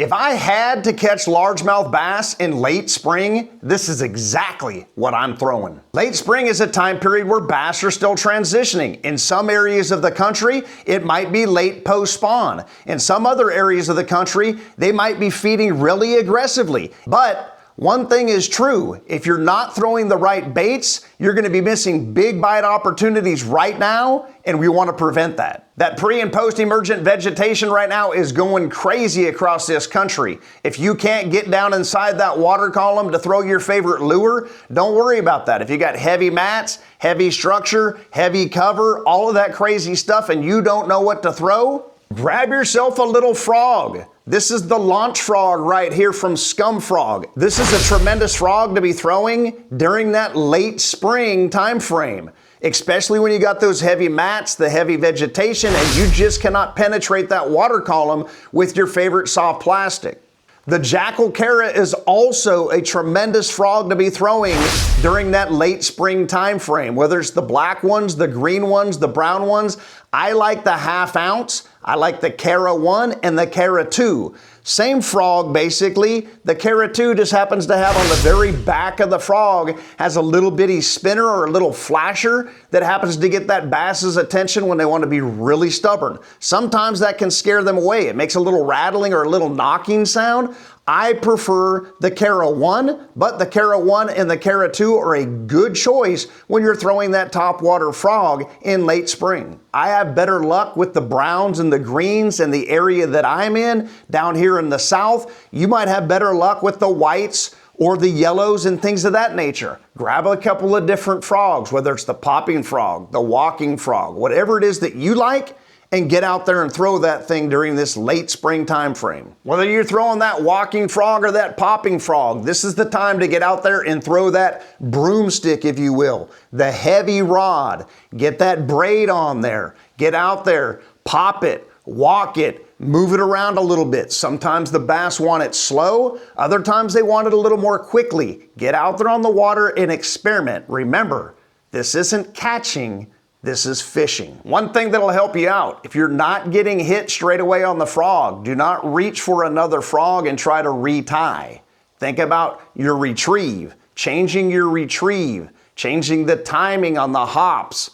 If I had to catch largemouth bass in late spring, this is exactly what I'm throwing. Late spring is a time period where bass are still transitioning. In some areas of the country, it might be late post-spawn. In some other areas of the country, they might be feeding really aggressively. But one thing is true, if you're not throwing the right baits, you're going to be missing big bite opportunities right now, and we want to prevent that. That pre and post emergent vegetation right now is going crazy across this country. If you can't get down inside that water column to throw your favorite lure, don't worry about that. If you got heavy mats, heavy structure, heavy cover, all of that crazy stuff, and you don't know what to throw, grab yourself a little frog. This is the launch frog right here from Scum Frog. This is a tremendous frog to be throwing during that late spring time frame, especially when you got those heavy mats, the heavy vegetation, and you just cannot penetrate that water column with your favorite soft plastic. The Jackal Cara is also a tremendous frog to be throwing during that late spring time frame, whether it's the black ones, the green ones, the brown ones. I like the half ounce. I like the Cara 1 and the Cara 2. Same frog basically. The Cara 2 just happens to have on the very back of the frog has a little bitty spinner or a little flasher that happens to get that bass's attention when they want to be really stubborn. Sometimes that can scare them away. It makes a little rattling or a little knocking sound. I prefer the Cara 1, but the Cara 1 and the Cara 2 are a good choice when you're throwing that topwater frog in late spring. I have better luck with the browns and the greens in the area that I'm in. Down here in the south, you might have better luck with the whites or the yellows and things of that nature. Grab a couple of different frogs, whether it's the popping frog, the walking frog, whatever it is that you like, and get out there and throw that thing during this late spring time frame. Whether you're throwing that walking frog or that popping frog, this is the time to get out there and throw that broomstick, if you will, the heavy rod. Get that braid on there. Get out there, pop it, walk it, move it around a little bit. Sometimes the bass want it slow, other times they want it a little more quickly. Get out there on the water and experiment. Remember, this isn't catching, this is fishing. One thing that'll help you out, if you're not getting hit straight away on the frog, do not reach for another frog and try to retie. Think about your retrieve, changing your retrieve, changing the timing on the hops,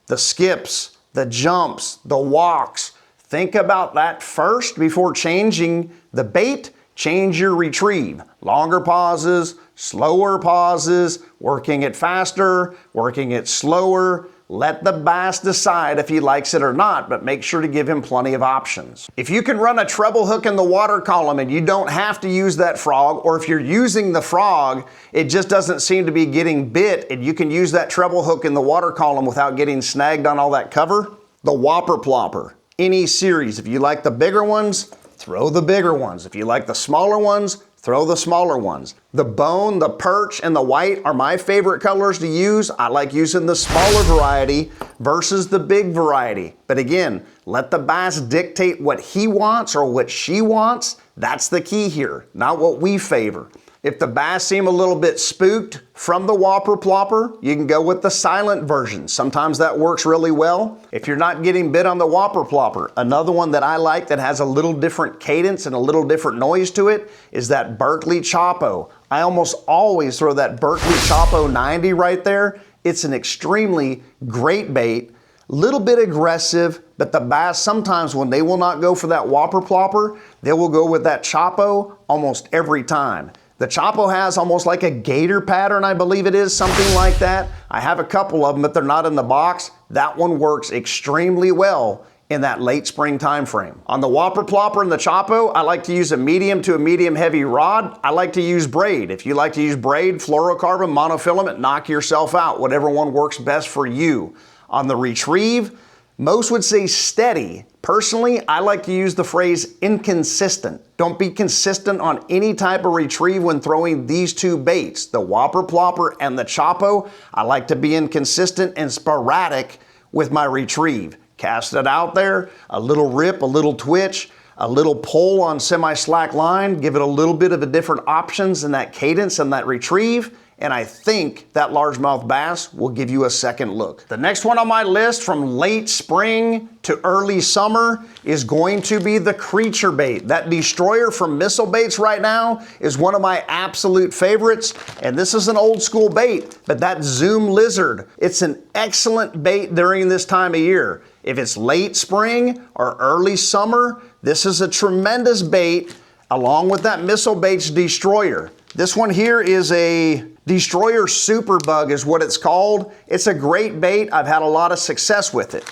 the skips, the jumps, the walks. Think about that first before changing the bait. Change your retrieve. Longer pauses, slower pauses, working it faster, working it slower. Let the bass decide if he likes it or not, but make sure to give him plenty of options. If you can run a treble hook in the water column and you don't have to use that frog, or if you're using the frog, it just doesn't seem to be getting bit, and you can use that treble hook in the water column without getting snagged on all that cover, the Whopper Plopper. Any series. If you like the bigger ones, throw the bigger ones. If you like the smaller ones, throw the smaller ones. The bone, the perch, and the white are my favorite colors to use. I like using the smaller variety versus the big variety. But again, let the bass dictate what he wants or what she wants. That's the key here, not what we favor. If the bass seem a little bit spooked from the Whopper Plopper, you can go with the silent version. Sometimes that works really well. If you're not getting bit on the Whopper Plopper, another one that I like that has a little different cadence and a little different noise to it is that Berkeley Chopo. I almost always throw that Berkeley Chopo 90 right there. It's an extremely great bait. Little bit aggressive, but the bass sometimes when they will not go for that Whopper Plopper, they will go with that Chopo almost every time. The Chopo has almost like a gator pattern, I believe it is, something like that. I have a couple of them, but they're not in the box. That one works extremely well in that late spring time frame. On the Whopper Plopper and the Chopo, I like to use a medium to a medium heavy rod. I like to use braid. If you like to use braid, fluorocarbon, monofilament, knock yourself out. Whatever one works best for you. On the retrieve, most would say steady. Personally, I like to use the phrase inconsistent. Don't be consistent on any type of retrieve when throwing these two baits, the Whopper Plopper and the Chopo. I like to be inconsistent and sporadic with my retrieve. Cast it out there, a little rip, a little twitch, a little pull on semi-slack line, give it a little bit of a different options in that cadence and that retrieve, and I think that largemouth bass will give you a second look. The next one on my list from late spring to early summer is going to be the creature bait. That destroyer from Missile Baits right now is one of my absolute favorites, and this is an old school bait, but that Zoom Lizard, it's an excellent bait during this time of year. If it's late spring or early summer, this is a tremendous bait along with that Missile Baits destroyer. This one here is a Destroyer Super Bug is what it's called. It's a great bait. I've had a lot of success with it.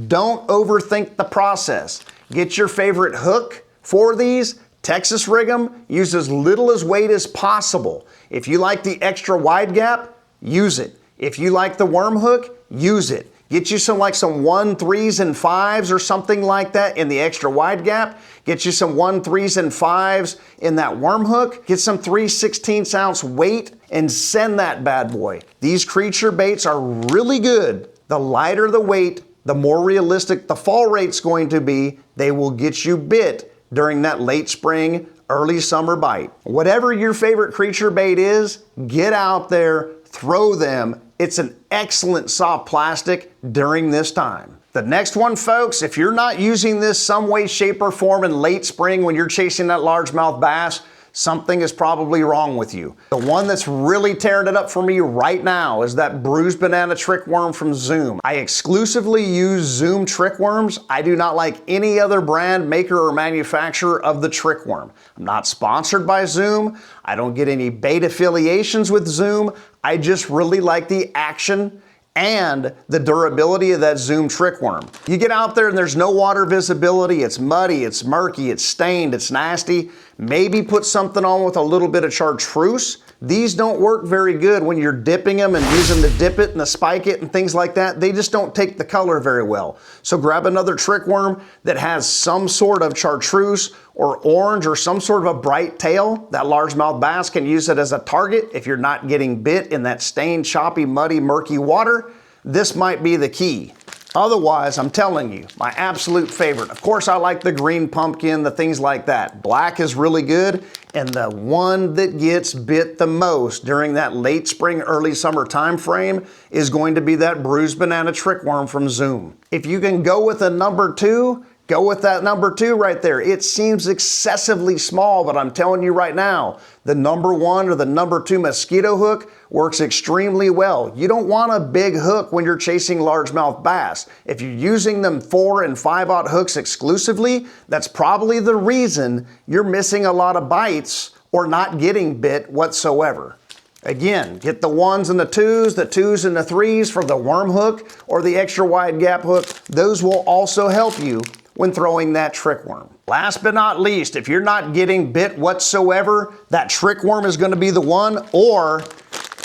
Don't overthink the process. Get your favorite hook for these, Texas rig them, use as little as weight as possible. If you like the extra wide gap, use it. If you like the worm hook, use it. Get you some 1 3s and 5s or something like that in the extra wide gap. Get you some 1 3s and 5s in that worm hook. Get some 3/16 ounce weight and send that bad boy. These creature baits are really good. The lighter the weight, the more realistic the fall rate's going to be. They will get you bit during that late spring, early summer bite. Whatever your favorite creature bait is, get out there, throw them. It's an excellent soft plastic during this time. The next one, folks, if you're not using this some way, shape, or form in late spring when you're chasing that largemouth bass, something is probably wrong with you. The one that's really tearing it up for me right now is that bruised banana trick worm from Zoom. I exclusively use Zoom trick worms. I do not like any other brand, maker, or manufacturer of the trick worm. I'm not sponsored by Zoom. I don't get any bait affiliations with Zoom. I just really like the action and the durability of that Zoom trick worm. You get out there and there's no water visibility, it's muddy, it's murky, it's stained, it's nasty. Maybe put something on with a little bit of chartreuse. These don't work very good when you're dipping them and using the dip it and the spike it and things like that. They just don't take the color very well. So grab another trick worm that has some sort of chartreuse or orange or some sort of a bright tail. That largemouth bass can use it as a target if you're not getting bit in that stained, choppy, muddy, murky water. This might be the key. Otherwise, I'm telling you, my absolute favorite. Of course, I like the green pumpkin, the things like that. Black is really good, and the one that gets bit the most during that late spring, early summer time frame is going to be that bruised banana trick worm from Zoom. If you can go with a number 2, go with that number 2 right there. It seems excessively small, but I'm telling you right now, the number 1 or the number 2 mosquito hook works extremely well. You don't want a big hook when you're chasing largemouth bass. If you're using them 4 and 5/0 hooks exclusively, that's probably the reason you're missing a lot of bites or not getting bit whatsoever. Again, get the 1s and the 2s and the 3s for the worm hook or the extra wide gap hook. Those will also help you when throwing that trick worm. Last but not least, if you're not getting bit whatsoever, that trick worm is going to be the one, or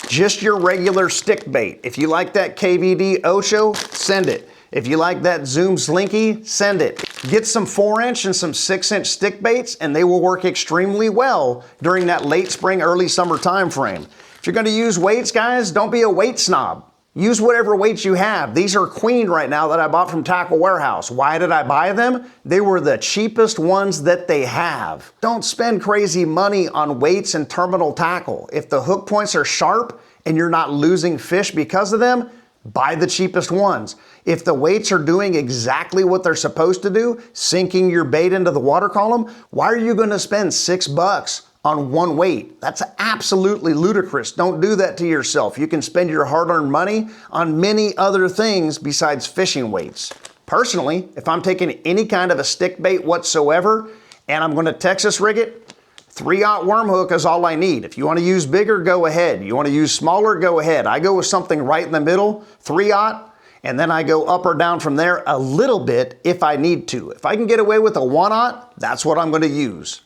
just your regular stick bait. If you like that KVD Ocho, send it. If you like that Zoom Slinky, send it. Get some 4-inch and some 6-inch stick baits and they will work extremely well during that late spring, early summer time frame. If you're going to use weights, guys, don't be a weight snob. Use whatever weights you have. These are Queen right now that I bought from Tackle Warehouse. Why did I buy them? They were the cheapest ones that they have. Don't spend crazy money on weights and terminal tackle. If the hook points are sharp and you're not losing fish because of them, buy the cheapest ones. If the weights are doing exactly what they're supposed to do, sinking your bait into the water column, why are you going to spend $6 on one weight? That's absolutely ludicrous. Don't do that to yourself. You can spend your hard-earned money on many other things besides fishing weights. Personally, if I'm taking any kind of a stick bait whatsoever and I'm going to Texas rig it, 3/0 worm hook is all I need. If you want to use bigger, go ahead. You want to use smaller, go ahead. I go with something right in the middle, 3/0, and then I go up or down from there a little bit if I need to. If I can get away with a 1/0, that's what I'm going to use.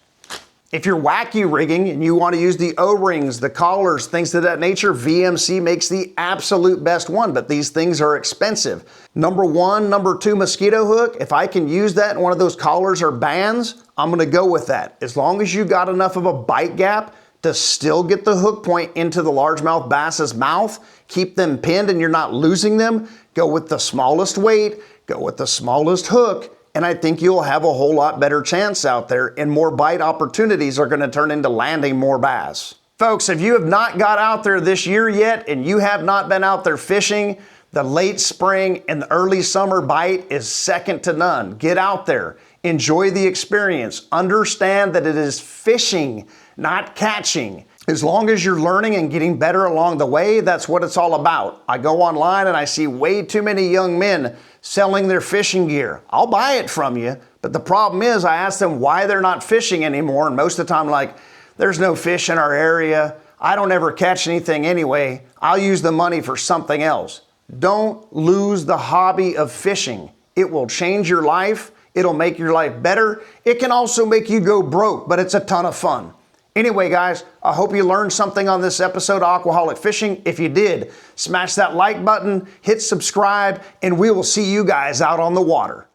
If you're wacky rigging and you want to use the O-rings, the collars, things of that nature, VMC makes the absolute best one, but these things are expensive. Number 1, number 2 mosquito hook, if I can use that in one of those collars or bands, I'm going to go with that. As long as you got enough of a bite gap to still get the hook point into the largemouth bass's mouth, keep them pinned and you're not losing them, go with the smallest weight, go with the smallest hook, and I think you'll have a whole lot better chance out there and more bite opportunities are going to turn into landing more bass. Folks, if you have not got out there this year yet and you have not been out there fishing, the late spring and the early summer bite is second to none. Get out there. Enjoy the experience. Understand that it is fishing, not catching. As long as you're learning and getting better along the way, that's what it's all about. I go online and I see way too many young men selling their fishing gear. I'll buy it from you, but the problem is I ask them why they're not fishing anymore, and most of the time like, there's no fish in our area. I don't ever catch anything anyway. I'll use the money for something else. Don't lose the hobby of fishing. It will change your life. It'll make your life better. It can also make you go broke, but it's a ton of fun. Anyway, guys, I hope you learned something on this episode of Aquaholic Fishing. If you did, smash that like button, hit subscribe, and we will see you guys out on the water.